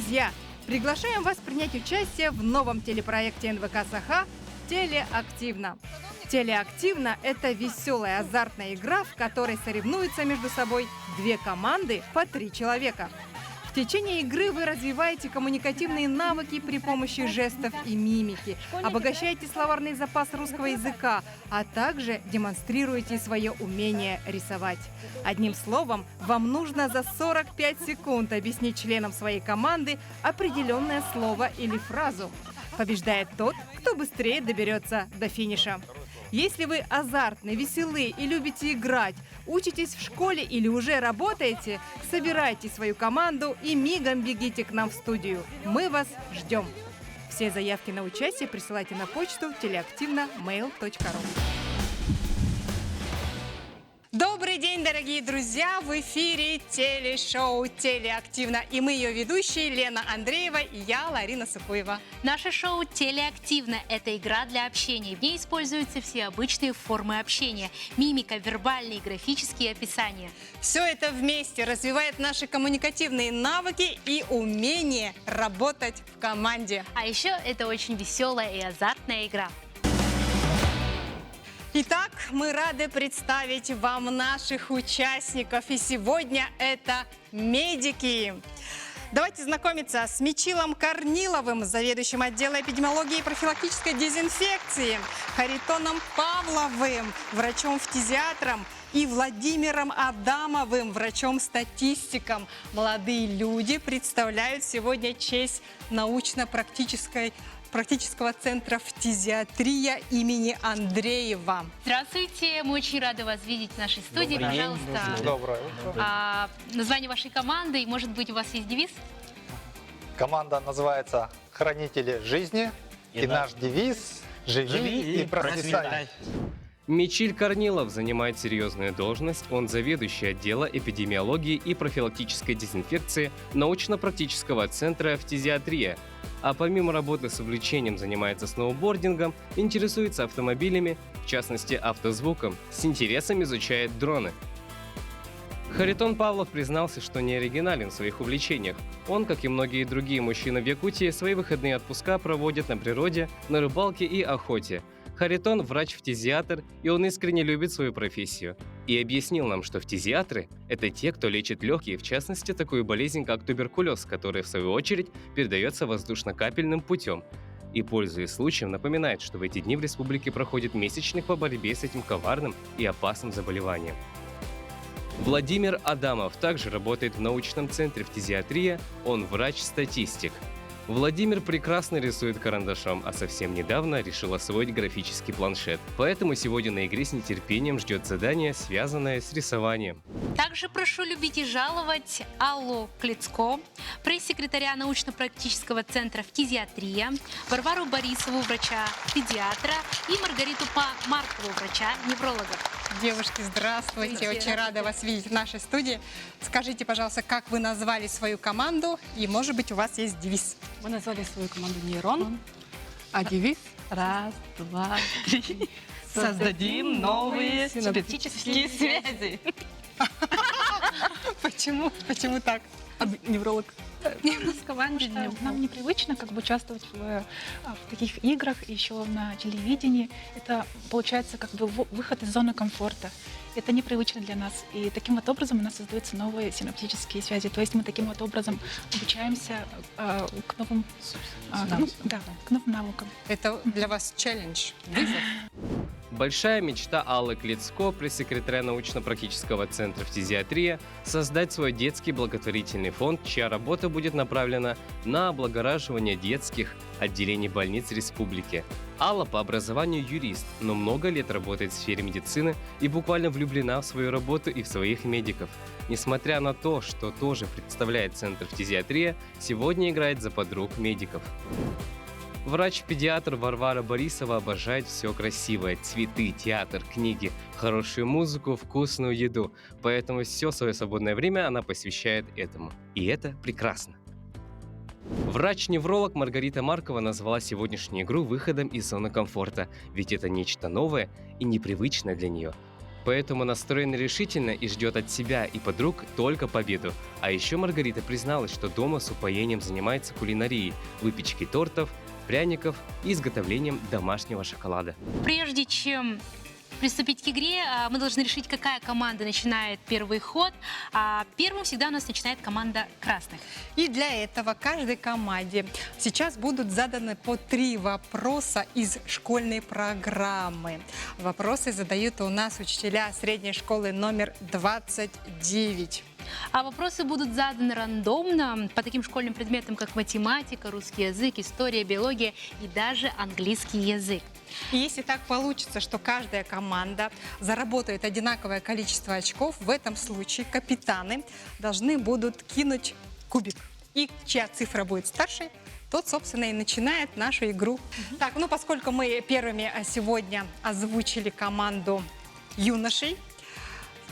Друзья, приглашаем вас принять участие в новом телепроекте НВК «Саха» «Телеактивно». «Телеактивно» — это веселая азартная игра, в которой соревнуются между собой две команды по 3 человека. В течение игры вы развиваете коммуникативные навыки при помощи жестов и мимики, обогащаете словарный запас русского языка, а также демонстрируете свое умение рисовать. Одним словом, вам нужно за 45 секунд объяснить членам своей команды определенное слово или фразу. Побеждает тот, кто быстрее доберется до финиша. Если вы азартны, веселы и любите играть, учитесь в школе или уже работаете, собирайте свою команду и мигом бегите к нам в студию. Мы вас ждем. Все заявки на участие присылайте на почту teleaktivno@mail.ru. Добрый день, дорогие друзья! В эфире телешоу «Телеактивно». И мы ее ведущие Лена Андреева и я, Ларина Сукуева. Наше шоу «Телеактивно» – это игра для общения. В ней используются все обычные формы общения – мимика, вербальные, графические описания. Все это вместе развивает наши коммуникативные навыки и умение работать в команде. А еще это очень веселая и азартная игра. Итак, мы рады представить вам наших участников. И сегодня это медики. Давайте знакомиться с Мичилом Корниловым, заведующим отдела эпидемиологии и профилактической дезинфекции, Харитоном Павловым, врачом-фтизиатром, и Владимиром Адамовым, врачом-статистиком. Молодые люди представляют сегодня честь научно-практического центра «Фтизиатрия» имени Андреева. Здравствуйте, мы очень рады вас видеть в нашей студии. Пожалуйста, Доброе утро. название вашей команды, и, может быть, у вас есть девиз? Команда называется «Хранители жизни». И наш девиз «Живи и процветай». Мичиль Корнилов занимает серьезную должность. Он заведующий отдела эпидемиологии и профилактической дезинфекции научно-практического центра «Фтизиатрия». А помимо работы с увлечением занимается сноубордингом, интересуется автомобилями, в частности автозвуком, с интересом изучает дроны. Харитон Павлов признался, что не оригинален в своих увлечениях. Он, как и многие другие мужчины в Якутии, свои выходные отпуска проводит на природе, на рыбалке и охоте. Харитон – врач-фтизиатр, и он искренне любит свою профессию. И объяснил нам, что фтизиатры – это те, кто лечит легкие, в частности, такую болезнь, как туберкулез, которая, в свою очередь, передается воздушно-капельным путем. И, пользуясь случаем, напоминает, что в эти дни в республике проходит месячник по борьбе с этим коварным и опасным заболеванием. Владимир Адамов также работает в научном центре «Фтизиатрия», он врач-статистик. Владимир прекрасно рисует карандашом, а совсем недавно решил освоить графический планшет. Поэтому сегодня на игре с нетерпением ждет задание, связанное с рисованием. Также прошу любить и жаловать Аллу Клицко, пресс-секретаря научно-практического центра «Фтизиатрия», Варвару Борисову, врача-педиатра, и Маргариту Маркову, врача-невролога. Девушки, здравствуйте. Очень рада вас видеть в нашей студии. Скажите, пожалуйста, как вы назвали свою команду, и, может быть, у вас есть девиз? Мы назвали свою команду «Нейрон», а девиз «Раз, два, три. Создадим новые синаптические связи». Почему так? Невролог. Потому что нам непривычно участвовать в таких играх, еще на телевидении. Это получается выход из зоны комфорта. Это непривычно для нас. И таким вот образом у нас создаются новые синаптические связи. То есть мы таким вот образом обучаемся к новым навыкам. Это для вас челлендж, вызов? Большая мечта Аллы Клицко, пресс-секретаря научно-практического центра «Фтизиатрия», создать свой детский благотворительный фонд, чья работа будет направлена на облагораживание детских отделений больниц республики. Алла по образованию юрист, но много лет работает в сфере медицины и буквально влюблена в свою работу и в своих медиков. Несмотря на то, что тоже представляет центр «Фтизиатрия», сегодня играет за подруг медиков. Врач-педиатр Варвара Борисова обожает все красивое – цветы, театр, книги, хорошую музыку, вкусную еду. Поэтому все свое свободное время она посвящает этому. И это прекрасно. Врач-невролог Маргарита Маркова назвала сегодняшнюю игру выходом из зоны комфорта, ведь это нечто новое и непривычное для нее. поэтому настроена решительно и ждет от себя и подруг только победу. А еще Маргарита призналась, что дома с упоением занимается кулинарией, выпечкой тортов, пряников и изготовлением домашнего шоколада. Прежде чем приступить к игре, мы должны решить, какая команда начинает первый ход. Первым всегда у нас начинает команда красных. И для этого каждой команде сейчас будут заданы по 3 вопроса из школьной программы. Вопросы задают у нас учителя средней школы номер 29. А вопросы будут заданы рандомно по таким школьным предметам, как математика, русский язык, история, биология и даже английский язык. И если так получится, что каждая команда заработает одинаковое количество очков, в этом случае капитаны должны будут кинуть кубик. И чья цифра будет старше, тот, собственно, и начинает нашу игру. Так, ну поскольку мы первыми сегодня озвучили команду юношей,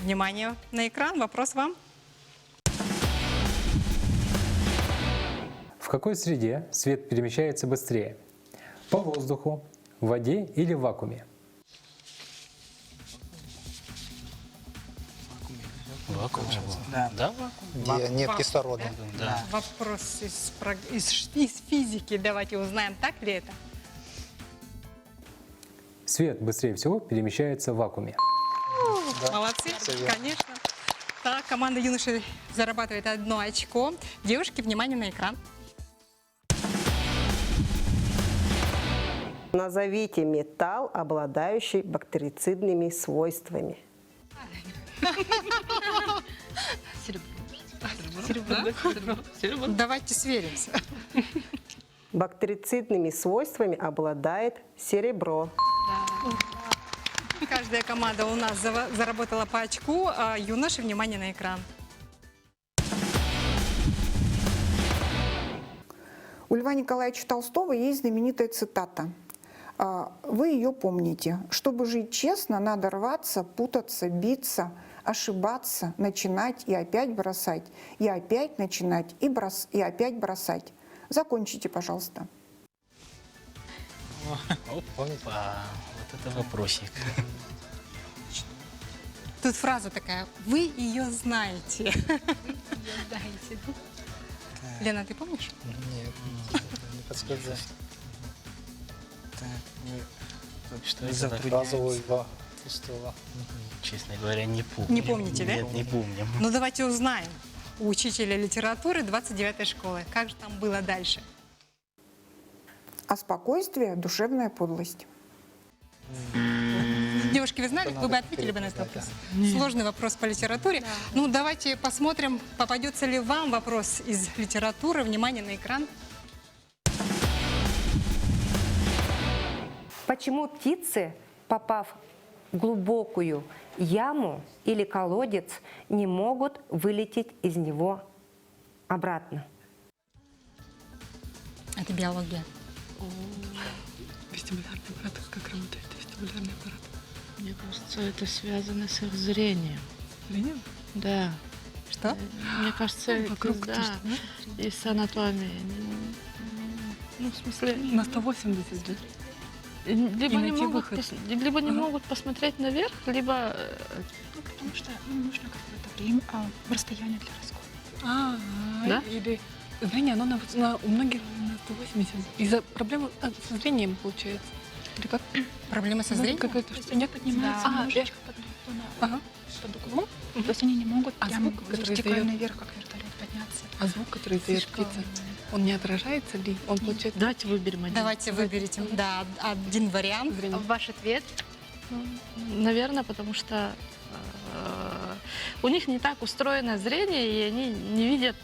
внимание на экран, вопрос вам. В какой среде свет перемещается быстрее? По воздуху, в воде или в вакууме? Вакуум. Да, вакуум. Где нет кислорода. Да. Вопрос из физики. Давайте узнаем, так ли это. Свет быстрее всего перемещается в вакууме. Молодцы, всё верно. конечно. Так, команда юношей зарабатывает 1 очко. Девушки, внимание на экран. Назовите металл, обладающий бактерицидными свойствами. Давайте сверимся. Бактерицидными свойствами обладает серебро. Каждая команда у нас заработала по очку. А юноши, внимание на экран. У Льва Николаевича Толстого есть знаменитая цитата. Вы ее помните. Чтобы жить честно, надо рваться, путаться, биться, ошибаться, начинать и опять бросать, и опять начинать и опять бросать. Закончите, пожалуйста. Опа, вот это вопросик. Тут фраза такая. Вы ее знаете. Лена, ты помнишь? Нет, не подсказать. Что это Затрудняюсь. Пустого. Честно говоря, не помню. Не помните, да? Нет, не помню. Ну давайте узнаем у учителя литературы 29-й школы. Как же там было дальше? А спокойствие – душевная подлость. Девушки, вы знали, вы бы ответили бы на этот вопрос? Сложный вопрос по литературе. Ну, давайте посмотрим, попадется ли вам вопрос из литературы. Внимание на экран. Почему птицы, попав в глубокую яму или колодец, не могут вылететь из него обратно? Это биология. Вестибулярный аппарат, как работает вестибулярный аппарат? Мне кажется, это связано с их зрением. Зрением? Да. Что? Мне кажется, Вокруг да, точно, да? и с анатомией. Ну, в смысле... На 180, да? Либо не, найти могут, выход. либо не могут посмотреть наверх, либо... Ну, потому что им нужно какое-то время, расстояние для раскола. Да? Или зрение, оно у многих на 180. Из-за проблемы со зрением, получается. Или как? Проблема со зрением? Какая-то То есть они поднимаются немножечко под углом, то есть они не могут прямо звук, который вертикально издает- вверх, как вертолет, подняться. А звук, который издает Слишком- птица, он не отражается ли? Он получается Давайте выберем один. Давайте выберите. Да, один вариант. зрение. Ваш ответ? Наверное, потому что у них не так устроено зрение, и они не видят,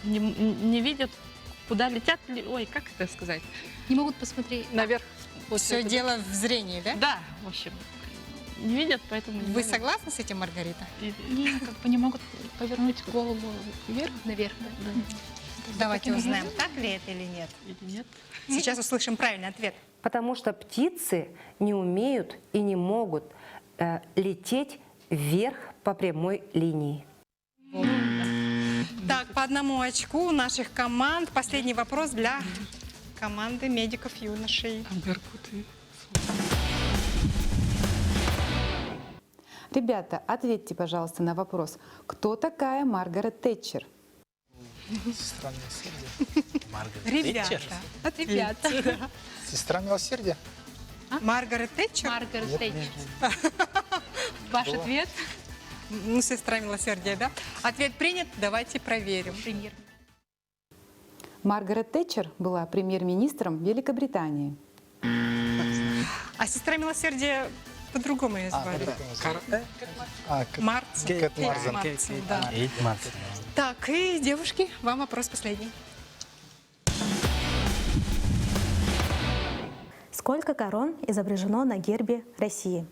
не видят, куда летят. Ой, как это сказать? Не могут посмотреть. Наверх. Все получается, дело в зрении, да? Да, в общем, не видят, поэтому... не Вы могут. согласны с этим, Маргарита? Они как бы не могут повернуть голову вверх. Наверх. Давайте узнаем, так ли это или нет. Или нет? Сейчас услышим правильный ответ. Потому что птицы не умеют и не могут лететь вверх по прямой линии. Так, по 1 очку у наших команд. Последний вопрос для команды медиков юношей. Там беркут и... Ребята, ответьте, пожалуйста, на вопрос. Кто такая Маргарет Тэтчер? Сестра милосердия. Маргарет Тэтчер? Ребята. Сестра милосердия? Маргарет Тэтчер? Маргарет Нет, Тэтчер. нет. Ваш Кто? ответ? Ну, сестра милосердия, да? Ответ принят, давайте проверим. Маргарет Тэтчер была премьер-министром Великобритании. А сестра милосердия по-другому ее звали. Марти. Кэт Марзен. Марти, да. Кейт Марти. Так, и, девушки, вам вопрос последний. Сколько корон изображено на гербе России?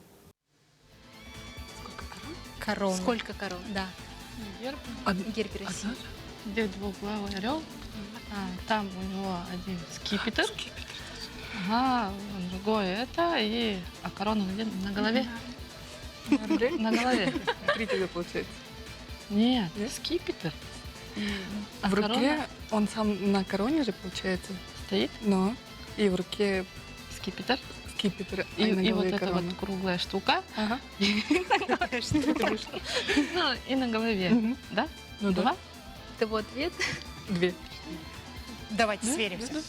Корон. Сколько корон? Да. Герб. Герб России. Где двуглавый орел? Там у него один скипетр. Ага, другой это. А корона где? На голове? На голове. Три тебе получается. Нет, скипетр. А В руке корона он сам на короне же получается. стоит, Но и в руке скипетр. скипетр, И, на и вот голове эта корона. вот круглая штука. Ага. Ну, и на голове. Мгм. Да? Ну да. Два? Это вот ответ. Две. Давайте сверимся.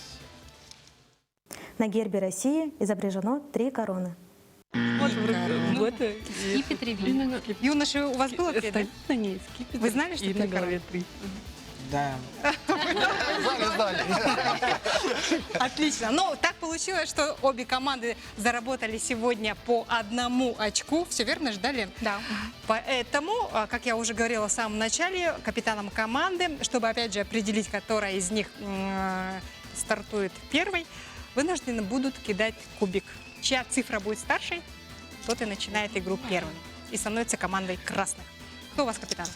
На гербе России изображено 3 короны. Вот в руке. Вот и Скипетр и вин. Юноши, у вас был ответ, да? стоит на ней скипетр. Вы знали, что и это на корона? голове 3. Да. Отлично. Ну, так получилось, что обе команды заработали сегодня по 1 очку. Все верно, ждали? Да. Поэтому, как я уже говорила в самом начале, капитаном команды, чтобы опять же определить, которая из них стартует первой, вынуждены будут кидать кубик. Чья цифра будет старшей, тот и начинает игру первым. И становится командой красных. Кто у вас капитан?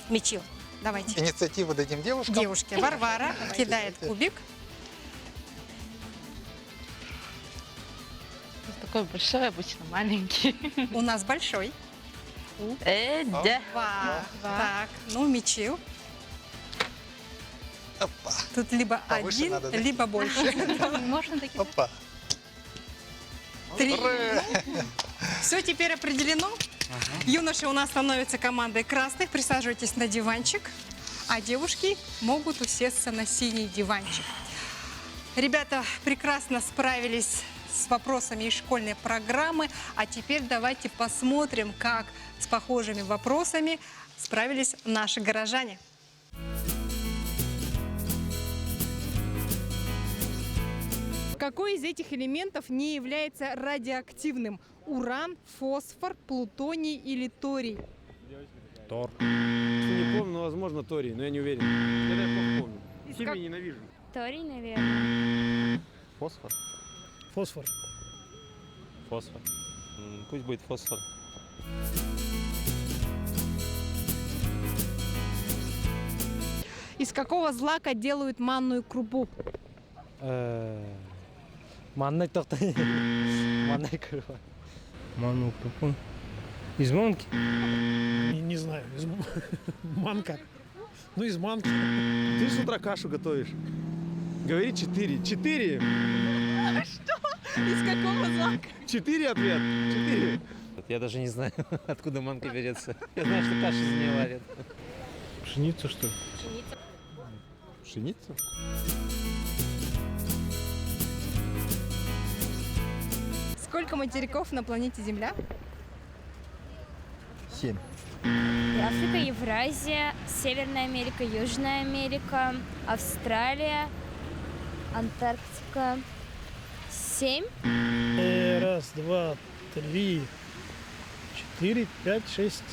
Мичил. Давайте. Инициативу дадим девушкам. Девушке. Варвара кидает кубик. Такой большой, обычно маленький. У нас большой. Да. Два. Так, ну, Мичил. Опа. Тут либо Повыше один, надо, да? либо больше. Можно такие? Опа. 3. Все теперь определено. Юноши у нас становятся командой красных. Присаживайтесь на диванчик. А девушки могут усесться на синий диванчик. Ребята прекрасно справились с вопросами из школьной программы. А теперь давайте посмотрим, как с похожими вопросами справились наши горожане. Какой из этих элементов не является радиоактивным? Уран, фосфор, плутоний или торий? Тор. Не помню, но возможно торий, но я не уверен. Это я плохо помню. Химию ненавижу. Торий, наверное. Фосфор? Фосфор. Фосфор. Пусть будет фосфор. Из какого злака делают манную крупу? Манной тоқтай. Манной крупа. Манную крупу. Из манки? Не знаю, из манка. Ну, из манки. Ты с утра кашу готовишь. Говори 4. 4. Что? Из какого злака? 4 ответ. 4. Я даже не знаю, откуда манка берется. Я знаю, что кашу из нее варят. Пшеницу, что ли? Пшеница? Сколько материков на планете Земля? 7. Африка, Евразия, Северная Америка, Южная Америка, Австралия, Антарктика. 7. Раз, два, три, 4, 5, 6.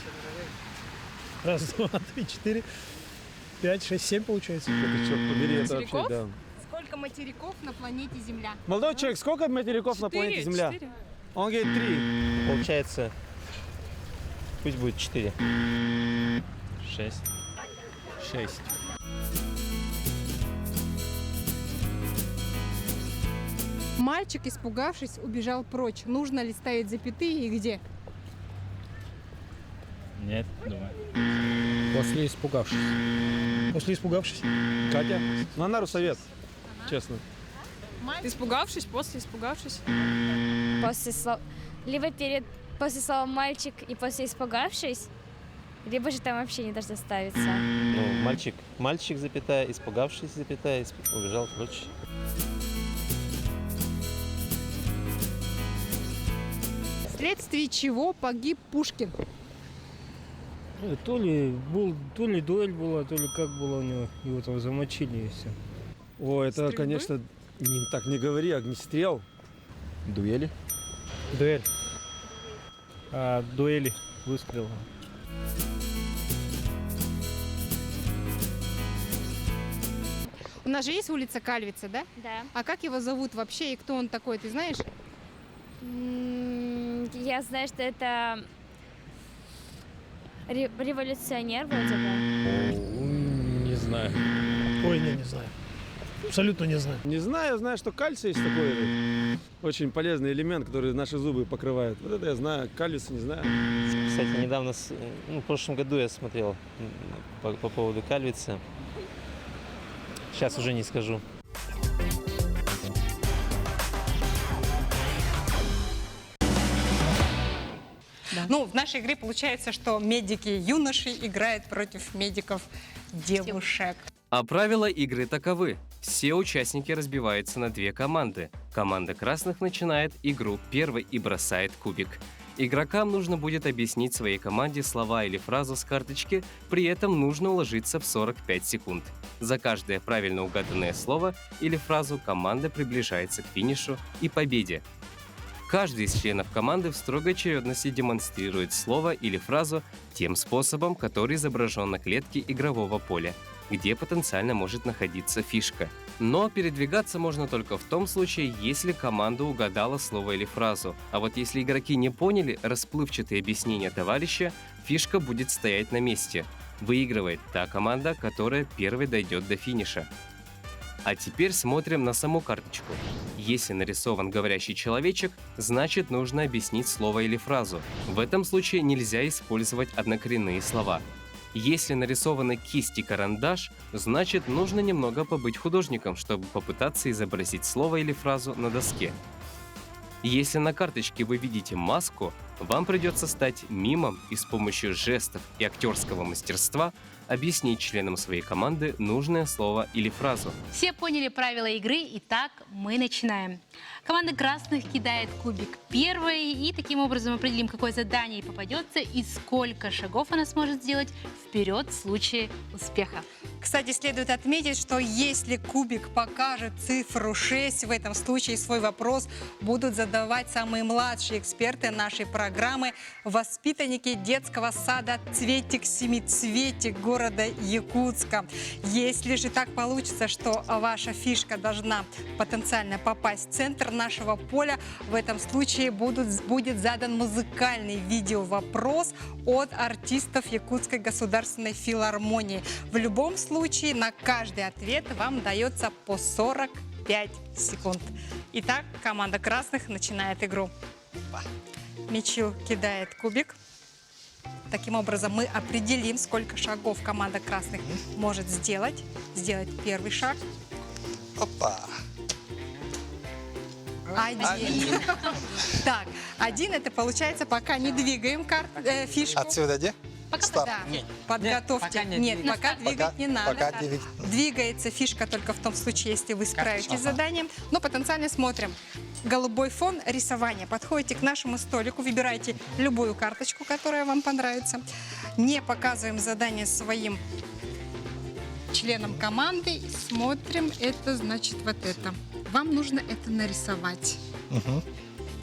Раз, два, три, 4, 5, 6, 7 получается. Это черт побери, это Материков? вообще, да. Сколько материков на планете Земля? Молодой человек, сколько материков на планете Земля? 4. Он говорит 3. Получается, пусть будет 4. 6. 6. Мальчик, испугавшись, убежал прочь. Нужно ли ставить запятые и где? Нет, думаю. После испугавшись. После испугавшись. Катя, на нару совет, честно. Испугавшись, после испугавшись. После слов. Либо перед после слова «мальчик» и после «испугавшись», либо же там вообще не должно ставиться. Ну, мальчик, запятая, испугавшись, запятая, убежал прочь. Вследствие чего погиб Пушкин? То ли дуэль была, то ли как было у него. Его там замочили и все. О, это, Стрельбы? конечно, так не говори, огнестрел. Дуэли. Дуэль. Дуэли. Выстрел. У нас же есть улица Кальвица, да? Да. А как его зовут вообще и кто он такой, ты знаешь? Я знаю, что это революционер вроде бы. Не знаю. Ой, не знаю. Абсолютно не знаю. Не знаю, знаю, что кальций есть такой очень полезный элемент, который наши зубы покрывает. Вот это я знаю, кальвица не знаю. Кстати, недавно, в прошлом году я смотрел по поводу кальвица. Сейчас уже не скажу. Да. Ну, в нашей игре получается, что медики-юноши играют против медиков-девушек. А правила игры таковы. Все участники разбиваются на две команды. Команда красных начинает игру первой и бросает кубик. Игрокам нужно будет объяснить своей команде слова или фразу с карточки, при этом нужно уложиться в 45 секунд. За каждое правильно угаданное слово или фразу команда приближается к финишу и победе. Каждый из членов команды в строгой очередности демонстрирует слово или фразу тем способом, который изображен на клетке игрового поля, где потенциально может находиться фишка. Но передвигаться можно только в том случае, если команда угадала слово или фразу. А вот если игроки не поняли расплывчатые объяснения товарища, фишка будет стоять на месте. Выигрывает та команда, которая первой дойдет до финиша. А теперь смотрим на саму карточку. Если нарисован говорящий человечек, значит нужно объяснить слово или фразу. В этом случае нельзя использовать однокоренные слова. Если нарисованы кисть и карандаш, значит нужно немного побыть художником, чтобы попытаться изобразить слово или фразу на доске. Если на карточке вы видите маску, вам придется стать мимом и с помощью жестов и актерского мастерства объяснить членам своей команды нужное слово или фразу. Все поняли правила игры, итак, мы начинаем. Команда красных кидает кубик первой, и таким образом определим, какое задание попадется и сколько шагов она сможет сделать вперед в случае успеха. Кстати, следует отметить, что если кубик покажет цифру 6, в этом случае свой вопрос будут задавать самые младшие эксперты нашей программы, воспитанники детского сада «Цветик-семицветик» города Якутска. Если же так получится, что ваша фишка должна потенциально попасть в центр нашего поля, в этом случае будет задан музыкальный видеовопрос от артистов Якутской государственной филармонии. В любом случае, на каждый ответ вам дается по 45 секунд. Итак, команда красных начинает игру. Мичил кидает кубик. Таким образом, мы определим, сколько шагов команда красных может сделать. Сделать первый шаг. Опа! Один. Так, один это получается, пока не двигаем фишку. Отсюда где? Пока, да, подготовьте. Нет, пока двигать не надо. Пока двигать. Двигается фишка только в том случае, если вы справитесь с заданием. Но потенциально смотрим. Голубой фон, рисование. Подходите к нашему столику, выбирайте любую карточку, которая вам понравится. Не показываем задание своим членам команды. Смотрим, это значит вот это. Вам нужно это нарисовать. Угу.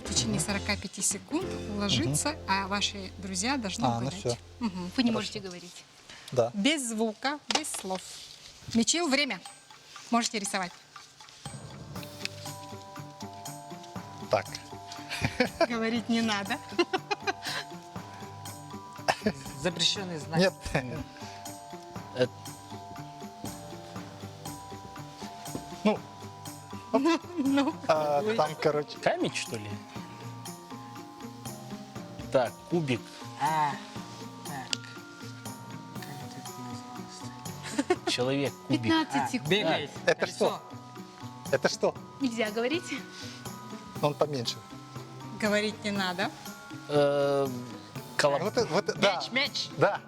В течение 45 секунд уложиться, а ваши друзья должны угадать. Ну все. Угу. Вы не можете говорить. Да. Без звука, без слов. Мичил, время. Можете рисовать. Так. Говорить не надо. Запрещенный знак. Нет. Ну. Там, короче. Камень, что ли? Так, кубик. Человек, кубик. 15 секунд. Бегает. Это что? Это что? Нельзя говорить. Он поменьше. Говорить не надо. Да. Мяч. Да.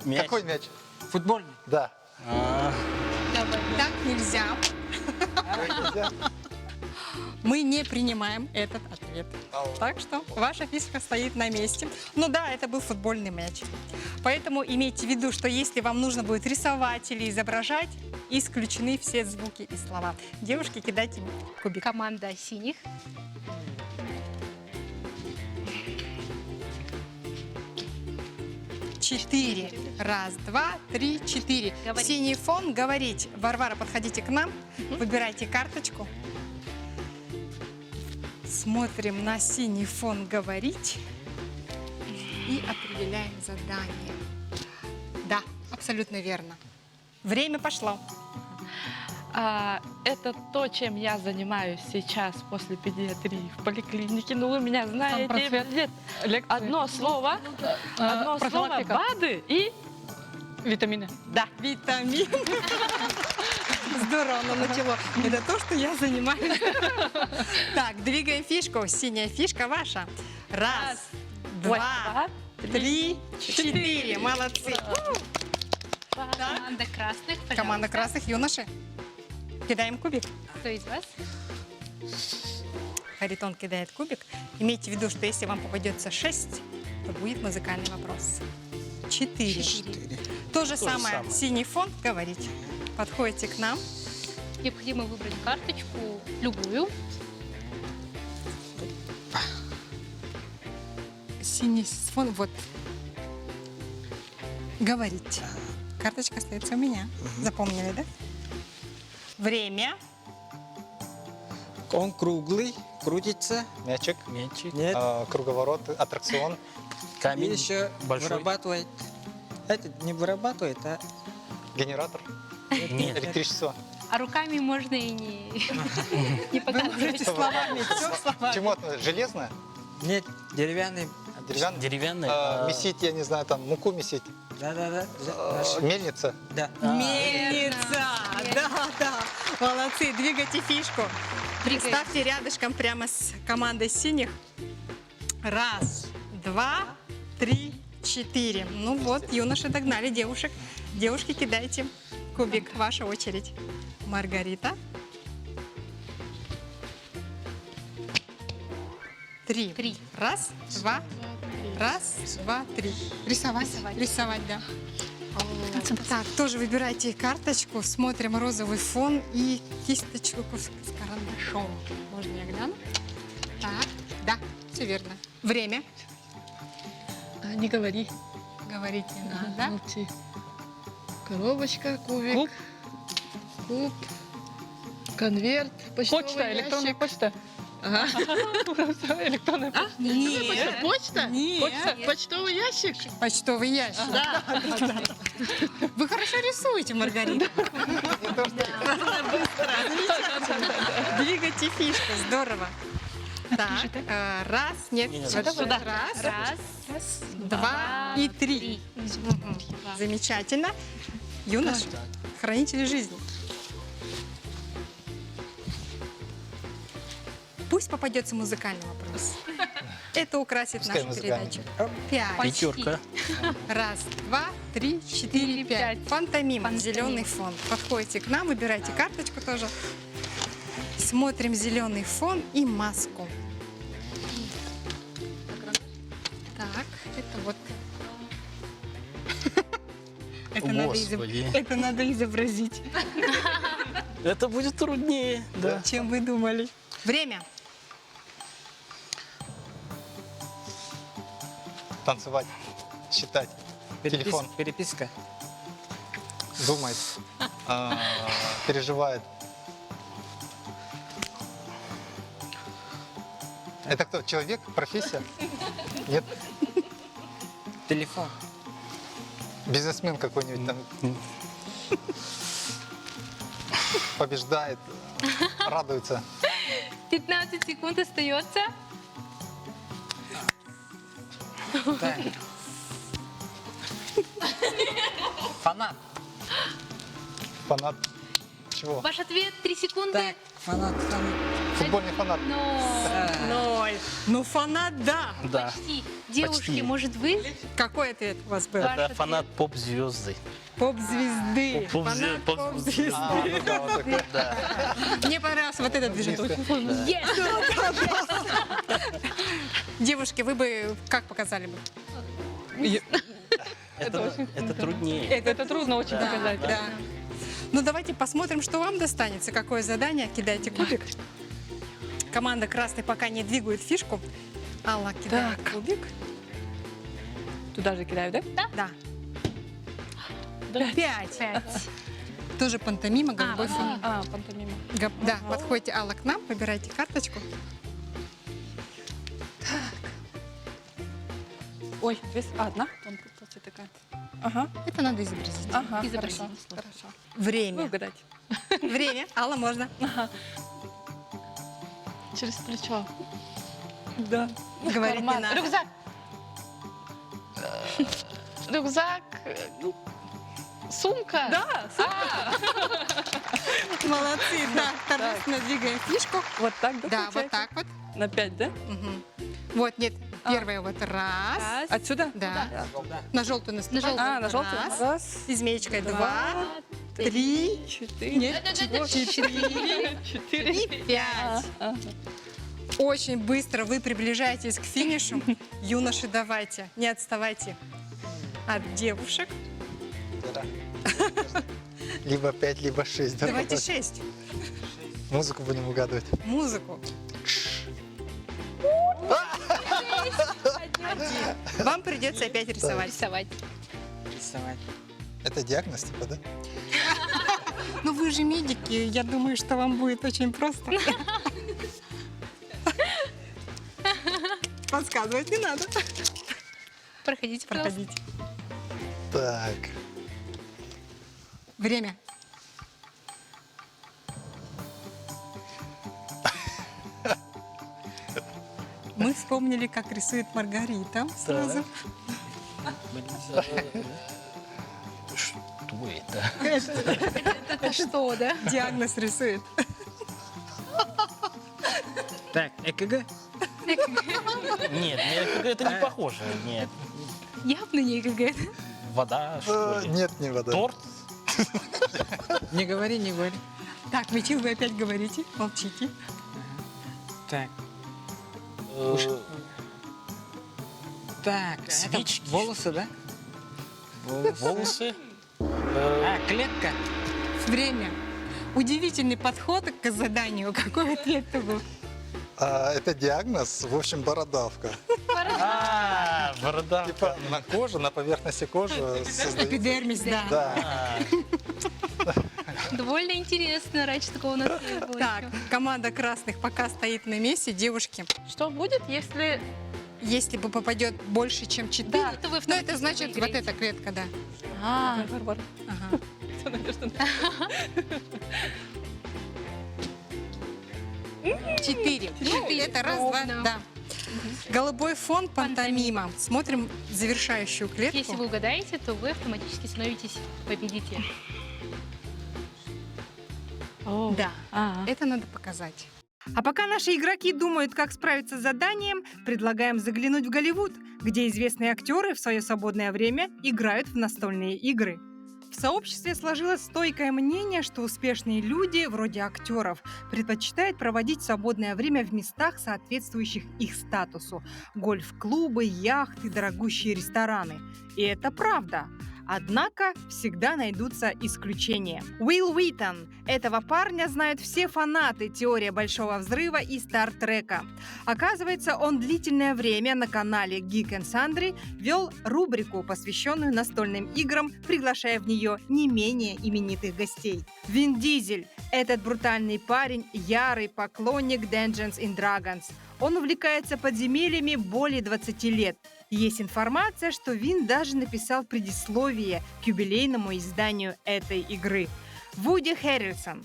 Мяч. Какой мяч? Футбольный. Да. Так нельзя. Мы не принимаем этот ответ. Так что ваша фишка стоит на месте. Ну да, это был футбольный мяч. Поэтому имейте в виду, что если вам нужно будет рисовать или изображать, исключены все звуки и слова. Девушки, кидайте кубик. Команда синих. Четыре. Раз, два, три, четыре. Говорить. Синий фон, говорить. Варвара, подходите к нам, выбирайте карточку. Смотрим на синий фон, говорить. И определяем задание. Да, абсолютно верно. Время пошло. Это то, чем я занимаюсь сейчас после педиатрии в поликлинике. Ну, вы меня знаете. Нет, одно слово. Одно слово. БАДы и Витамины. Да, витамин. Здорово, оно начало. Это то, что я занимаюсь. Так, двигаем фишку. Синяя фишка ваша. Раз, два, три, четыре. Молодцы. Команда красных, пожалуйста. Команда красных, юноши. Кидаем кубик. Кто из вас? Харитон кидает кубик. Имейте в виду, что если вам попадется 6, то будет музыкальный вопрос. 4. То же самое. Синий фон, говорить. Подходите к нам. Необходимо выбрать карточку, любую. Синий фон, вот. Говорить. Карточка остается у меня. Запомнили, да? Время. Он круглый, крутится. Мячик. Мячик. Нет. Круговорот, аттракцион. Камень. И еще большой. вырабатывает. Это не вырабатывает, а Генератор. Нет. Электричество. А руками можно и не показывать. Словами, все словами. Чему это? Железное? нет, деревянный. Деревянное? Деревянный. Месить, я не знаю, там муку месить. Да. Мельница. Да. Мельница! Да. Молодцы, двигайте фишку. Ставьте рядышком прямо с командой синих. Раз, два, три, четыре. Ну вот, юноши догнали девушек. Девушки, кидайте кубик. Ваша очередь. Маргарита. 3. Раз, два. Раз, два, три. Рисовать, да. Так, тоже выбирайте карточку, смотрим розовый фон и кисточку с карандашом. Можно я гляну? Так, да, все верно. Время. Не говори. Говорить не надо. Молчи. Коробочка, кубик. Куб. Конверт. Почта, электронная почта. Ага. Электронная почта. Нет. Почта? Нет. Почтовый ящик? Почтовый ящик. Да. Вы хорошо рисуете, Маргарита. Двигайте фишку, здорово. Так, раз, нет, сюда. Раз, два и три. Замечательно. Юноша, хранители жизни. Пусть попадется музыкальный вопрос. Это украсит Пускай нашу музыкальный. передачу. 5. Пятерка. Раз, два, три, четыре, пять. Фантомим, зеленый фон. Подходите к нам, выбирайте карточку тоже. Смотрим зеленый фон и маску. Так, это вот. Это надо изобразить. Это будет труднее. Да. Чем вы думали. Время. Танцевать, считать. Телефон. Переписка. Думает. Переживает. Это кто? Человек? Профессия? Нет? Телефон. Бизнесмен какой-нибудь там. Побеждает, радуется. 15 секунд остается. Да. Фанат. Фанат чего? Ваш ответ 3 секунды. Так, фанат. Футбольный фанат. 0. Ну, фанат, да. Да. Почти. Девушки, Почти. может, вы? Какой ответ у вас был? Это фанат поп-звезды. Поп-звезды. Фанат поп-звезды. Ну да, вот такой, да. Мне понравился вот этот движок. Девушки, вы бы как показали бы? Это труднее. Это трудно очень Да, показать. да. Ну, давайте посмотрим, что вам достанется. Какое задание? Кидайте кубик. Команда красной пока не двигает фишку. Алла кидает кубик. Туда же кидаю, да? Да. 5. Тоже пантомима, голубой фон. Пантомима. Да, подходите, Алла, к нам, выбирайте карточку. Ой, здесь одна. Тонкая такая. Ага. Это надо изобразить. Ага, Изобразить. хорошо. Время. Угадать. Время. Алла, можно. Через плечо. Да. Говорить не Карман. надо. Рюкзак. Рюкзак. Сумка. Да, Молодцы, да. Торжественно двигаем фишку. Вот так, да? Да, вот получается? так вот. На 5, да? Мгм. Вот, нет, первая вот раз. Отсюда? Да. На желтую наступаем. На желтую. Раз. И змеечкой 2, 3, 4. нет, 4 и 5. Очень быстро вы приближаетесь к финишу. Юноши, давайте, не отставайте от девушек. Либо 5, либо 6. да, Давайте попасть. 6. Музыку будем угадывать. Музыку. Вам придется опять рисовать. Рисовать. Рисовать. Это диагноз, типа, да? Ну вы же медики, я думаю, что вам будет очень просто. Подсказывать не надо. Проходите, Проходите. Так. Время. Мы вспомнили, как рисует Маргарита сразу. Что это? Это что, да? Диагноз рисует. Так, ЭКГ. Нет, это не похоже. Нет. Явно не ЕГЭ. Вода, что ли? Нет, не вода. Торт? Не говори, не говори. Так, Митил, вы опять говорите, молчите. Так, Э, так, Свечки. это волосы, да? Волосы? Клетка. Время. Удивительный подход к заданию. Какой ответ ты был? Это диагноз, в общем, бородавка. Бородавка. Типа на коже, на поверхности кожи создается. Эпидермис, да. Да. Довольно интересно, раньше такого у нас не было. Так, еще. команда красных пока стоит на месте. Девушки, Что будет, если... если бы попадет больше, чем 4, Да, то вы ну это автоматически значит вот выиграете. эта клетка, да. Варвара. Ага. Всё, надежда. 4. Это раз, два, да. Голубой фон пантомима. Смотрим завершающую клетку. Если вы угадаете, то вы автоматически становитесь победителем. Да, это надо показать. А пока наши игроки думают, как справиться с заданием, предлагаем заглянуть в Голливуд, где известные актеры в свое свободное время играют в настольные игры. В сообществе сложилось стойкое мнение, что успешные люди, вроде актеров, предпочитают проводить свободное время в местах, соответствующих их статусу. Гольф-клубы, яхты, дорогущие рестораны. И это правда. Однако всегда найдутся исключения. Уилл Уитон. Этого парня знают все фанаты «Теория Большого Взрыва» и «Стартрека». Оказывается, он длительное время на канале Geek and Sundry вел рубрику, посвященную настольным играм, приглашая в нее не менее именитых гостей. Вин Дизель. Этот брутальный парень – ярый поклонник Dungeons and Dragons. Он увлекается подземельями более 20 лет. Есть информация, что Вин даже написал предисловие к юбилейному изданию этой игры. Вуди Хэррельсон.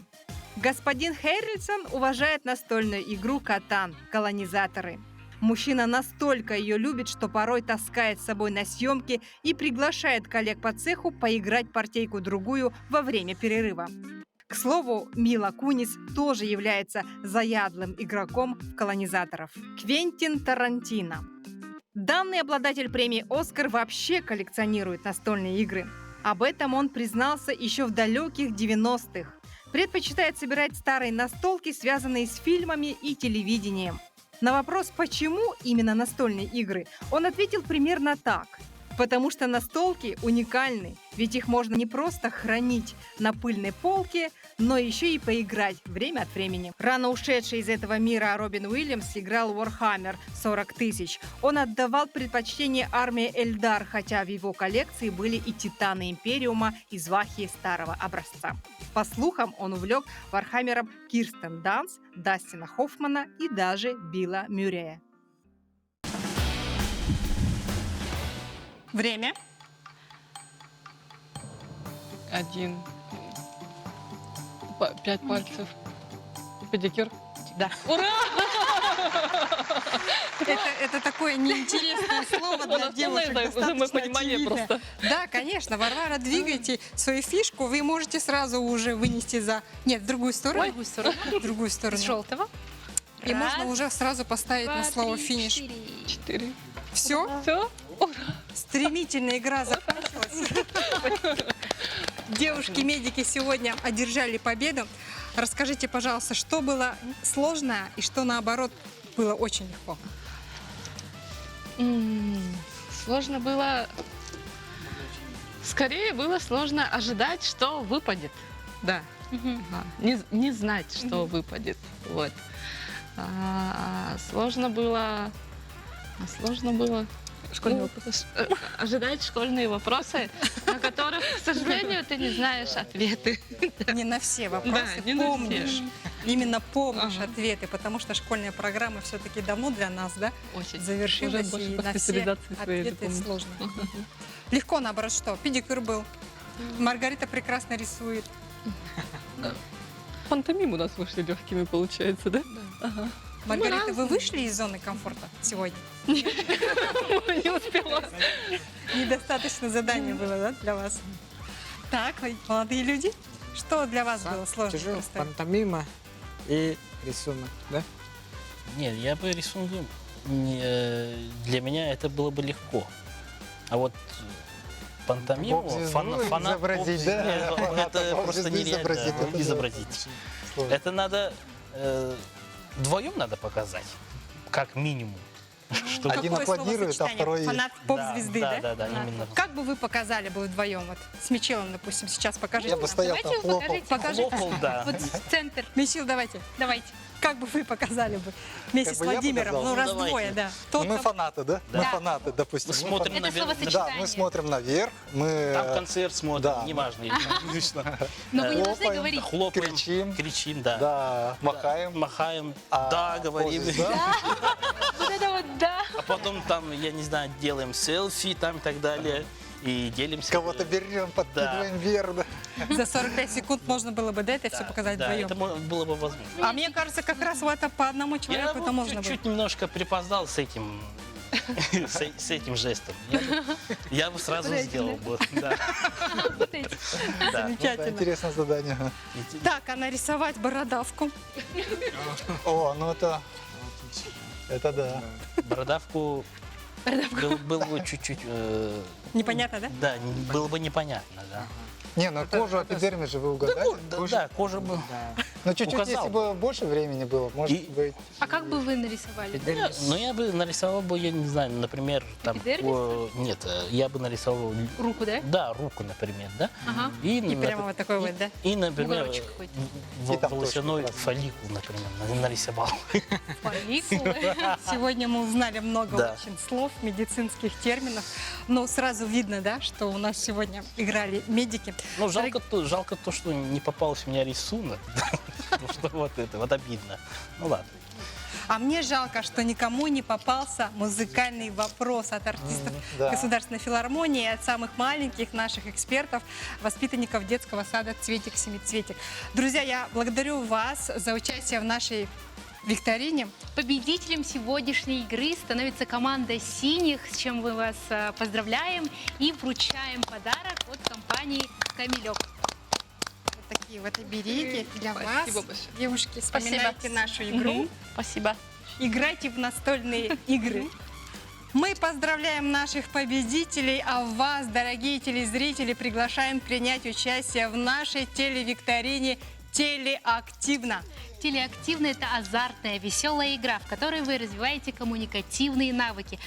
Господин Хэррельсон уважает настольную игру «Катан» «Колонизаторы». Мужчина настолько ее любит, что порой таскает с собой на съемки и приглашает коллег по цеху поиграть партийку-другую во время перерыва. К слову, Мила Кунис тоже является заядлым игроком в колонизаторов. Квентин Тарантино. Данный обладатель премии «Оскар» вообще коллекционирует настольные игры. Об этом он признался еще в далеких 90-х. Предпочитает собирать старые настолки, связанные с фильмами и телевидением. На вопрос, почему именно настольные игры, он ответил примерно так. Потому что настолки уникальны, ведь их можно не просто хранить на пыльной полке, но еще и поиграть время от времени. Рано ушедший из этого мира Робин Уильямс играл в Warhammer 40 тысяч. Он отдавал предпочтение армии Эльдар, хотя в его коллекции были и титаны Империума из Вахии старого образца. По слухам, он увлек Вархаммером Кирстен Данст, Дастина Хоффмана и даже Билла Мюррея. Время. 1. 5 пальцев. Педикюр. Да. Ура! Это такое неинтересное слово для девушек. Уже понимание просто. Да, конечно, Варвара, двигайте свою фишку, вы можете сразу уже вынести за... Нет, в другую сторону. В другую сторону. В другую сторону. С желтого. И можно уже сразу поставить на слово финиш. 4. Все? Все? Стремительная игра закончилась. Девушки-медики сегодня одержали победу. Расскажите, пожалуйста, что было сложно и что, наоборот, было очень легко? Сложно было... Скорее было сложно ожидать, что выпадет. Да. Не знать, что выпадет. Вот. Сложно было... ожидать школьные вопросы, на которых, к сожалению, ты не знаешь ответы. Не на все вопросы помнишь. Именно помнишь ответы, потому что школьная программа все-таки давно для нас, да, завершилась, и на все ответы сложно. Легко, наоборот, что? Педикюр был. Маргарита прекрасно рисует. Пантомим у нас вышли легкими, получается, да? Да. Маргарита, вы вышли из зоны комфорта сегодня? Не успела. Недостаточно заданий было, да, для вас? Так, молодые люди, что для вас было сложно? Тяжело, пантомима и рисунок, да? Нет, я бы рисунок... Для меня это было бы легко. А вот пантомиму, фанат... изобразить, да? Это просто нереально изобразить. Это надо... Вдвоем надо показать, как минимум. Один аплодирует, а второй... Фанат поп-звезды, да? Да, именно. Как бы вы показали бы вдвоем? Вот, с Мичелом, допустим, сейчас покажите. Я бы стоял там, хлопал. Покажите. Хлопал, да. Вот в центр. Мичел, давайте. Как бы вы показали бы вместе с Владимиром? Ну, раз двое, да. Мы фанаты, да? Мы фанаты, допустим. Мы смотрим наверх. Да, мы смотрим наверх. Там концерт смотрим, неважно. Но вы не должны говорить. Хлопаем, кричим, да. Да, махаем. Да, говорим. Вот это вот да. А потом там, я не знаю, делаем селфи там и так далее. И делимся. Кого-то берем, подкидываем вверх. За 45 секунд можно было бы, да, это все показать вдвоем? Это было бы возможно. А мне кажется, как раз вот это по одному человеку это можно было. Я чуть немножко припоздал с этим жестом. Я бы сразу сделал. Замечательно. Интересное задание. Так, а нарисовать бородавку? О, ну это да. Бородавку было бы чуть-чуть... Непонятно, да? Да, было бы непонятно, да. Не, ну кожу эпидермис же вы угадали. Да, кожа бы. Но чуть-чуть, если бы больше времени было, может быть. А как бы вы нарисовали? Ну, я бы нарисовал бы, я не знаю, например, там... Нет, я бы нарисовал... Руку, да? Да, руку, например, да. Ага. И прямо вот такой вот, да? И, например, волосяной фолликул, например, нарисовал. Фолликулы. Сегодня мы узнали много очень слов, медицинских терминов. Но сразу видно, да, что у нас сегодня играли медики. Ну, жалко то, что не попался у меня рисунок. Что вот это, вот обидно. Ну ладно. А мне жалко, что никому не попался музыкальный вопрос от артистов Государственной филармонии, от самых маленьких наших экспертов, воспитанников детского сада «Цветик-семицветик». Друзья, я благодарю вас за участие в нашей викторине. Победителем сегодняшней игры становится команда «Синих», с чем мы вас поздравляем и вручаем подарок от компании «Камилек». Вот такие И вот берите для Спасибо вас, большое. девушки, Спасибо. вспоминайте нашу игру. Мгм. Спасибо. Играйте в настольные игры. Мы поздравляем наших победителей, а вас, дорогие телезрители, приглашаем принять участие в нашей телевикторине «Телеактивно». Телеактивно — это азартная, веселая игра, в которой вы развиваете коммуникативные навыки.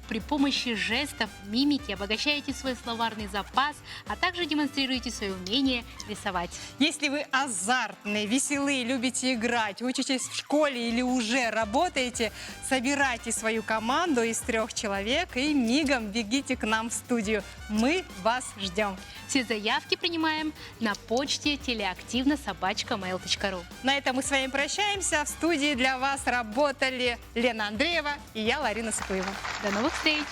При помощи жестов, мимики обогащаете свой словарный запас, а также демонстрируете свое умение рисовать. Если вы азартные, веселые, любите играть, учитесь в школе или уже работаете, собирайте свою команду из 3 человек и мигом бегите к нам в студию. Мы вас ждем. Все заявки принимаем на почте teleaktivno@mail.ru. На этом мы с вами прощаемся. В студии для вас работали Лена Андреева и я, Ларина Сыкуева. До новых встреч!